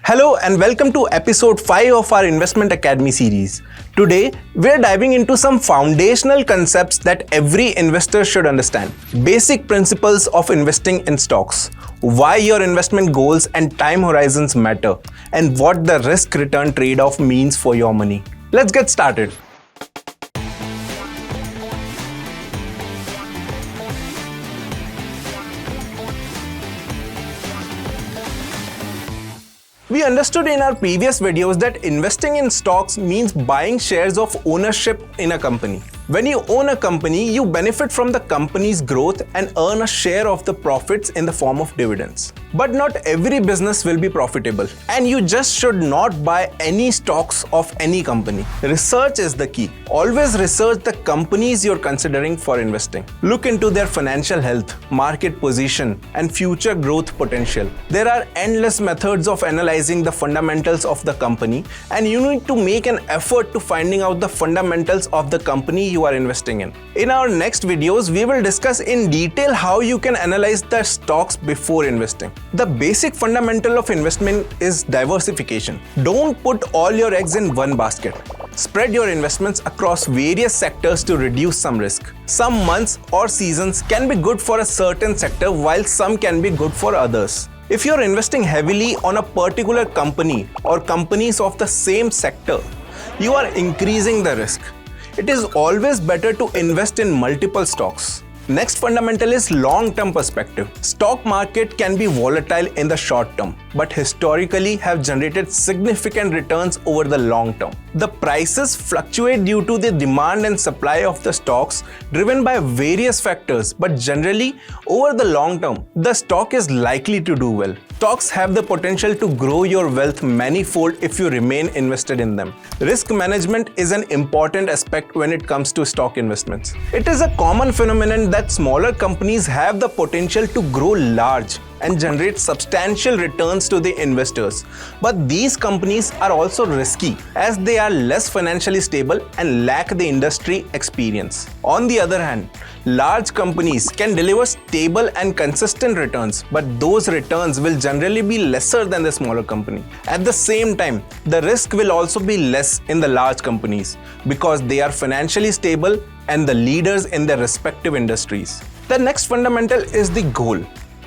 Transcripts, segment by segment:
Hello and welcome to episode 5 of our Investment Academy series. Today, we're diving into some foundational concepts that every investor should understand. Basic principles of investing in stocks, why your investment goals and time horizons matter, and what the risk-return trade-off means for your money. Let's get started. We understood in our previous videos that investing in stocks means buying shares of ownership in a company. When you own a company, you benefit from the company's growth and earn a share of the profits in the form of dividends. But not every business will be profitable, and you just should not buy any stocks of any company. Research is the key. Always research the companies you're considering for investing. Look into their financial health, market position, and future growth potential. There are endless methods of analyzing the fundamentals of the company, and you need to make an effort to finding out the fundamentals of the company you are investing in. In our next videos, we will discuss in detail how you can analyze the stocks before investing. The basic fundamental of investment is diversification. Don't put all your eggs in one basket. Spread your investments across various sectors to reduce some risk. Some months or seasons can be good for a certain sector, while some can be good for others. If you're investing heavily on a particular company or companies of the same sector, you are increasing the risk. It is always better to invest in multiple stocks. Next fundamental is long-term perspective. Stock market can be volatile in the short term, but historically have generated significant returns over the long term. The prices fluctuate due to the demand and supply of the stocks driven by various factors, but generally over the long term, the stock is likely to do well. Stocks have the potential to grow your wealth manifold if you remain invested in them. Risk management is an important aspect when it comes to stock investments. It is a common phenomenon that smaller companies have the potential to grow large and generate substantial returns to the investors. But these companies are also risky as they are less financially stable and lack the industry experience. On the other hand, large companies can deliver stable and consistent returns, but those returns will generally be lesser than the smaller company. At the same time, the risk will also be less in the large companies because they are financially stable and the leaders in their respective industries. The next fundamental is the goal.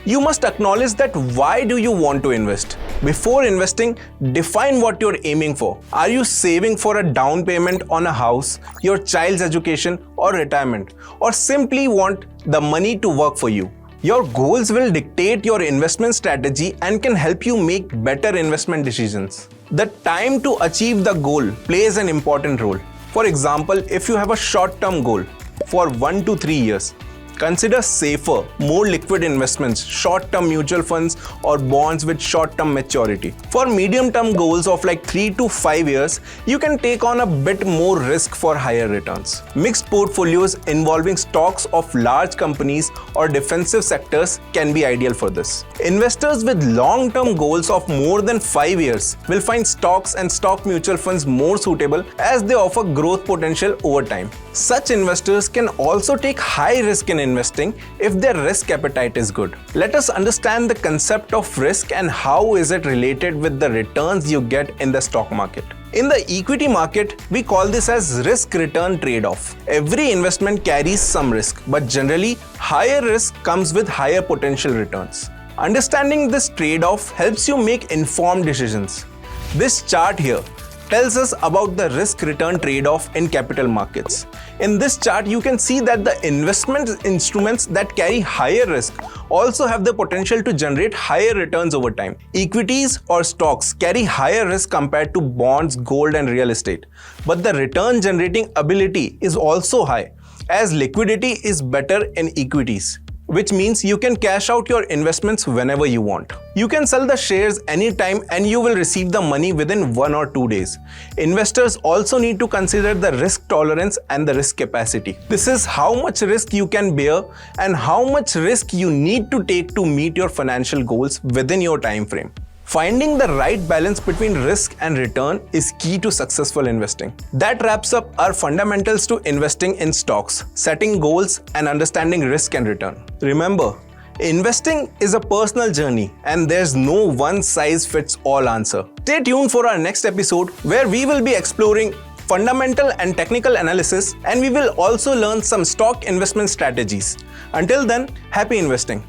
You must acknowledge that why do you want to invest? Before investing, define what you're aiming for. Are you saving for a down payment on a house, your child's education or retirement, or simply want the money to work for you? Your goals will dictate your investment strategy and can help you make better investment decisions. The time to achieve the goal plays an important role. For example, if you have a short-term goal for 1 to 3 years, consider safer, more liquid investments, short-term mutual funds or bonds with short-term maturity. For medium-term goals of like 3 to 5 years, you can take on a bit more risk for higher returns. Mixed portfolios involving stocks of large companies or defensive sectors can be ideal for this. Investors with long-term goals of more than 5 years will find stocks and stock mutual funds more suitable as they offer growth potential over time. Such investors can also take high risk in investing if their risk appetite is good. Let us understand the concept of risk and how is it related with the returns you get in the stock market. In the equity market, we call this as risk-return trade-off. Every investment carries some risk, but generally, higher risk comes with higher potential returns. Understanding this trade-off helps you make informed decisions. This chart here tells us about the risk-return trade-off in capital markets. In this chart, you can see that the investment instruments that carry higher risk also have the potential to generate higher returns over time. Equities or stocks carry higher risk compared to bonds, gold, and real estate. But the return generating ability is also high, as liquidity is better in equities, which means you can cash out your investments whenever you want. You can sell the shares anytime and you will receive the money within 1 or 2 days. Investors also need to consider the risk tolerance and the risk capacity. This is how much risk you can bear and how much risk you need to take to meet your financial goals within your time frame. Finding the right balance between risk and return is key to successful investing. That wraps up our fundamentals to investing in stocks, setting goals, and understanding risk and return. Remember, Investing is a personal journey and there's no one size fits all answer. Stay tuned for our next episode where we will be exploring fundamental and technical analysis, and we will also learn some stock investment strategies. Until then, happy investing.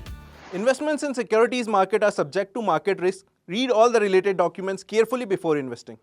Investments in securities market are subject to market risk. Read all the related documents carefully before investing.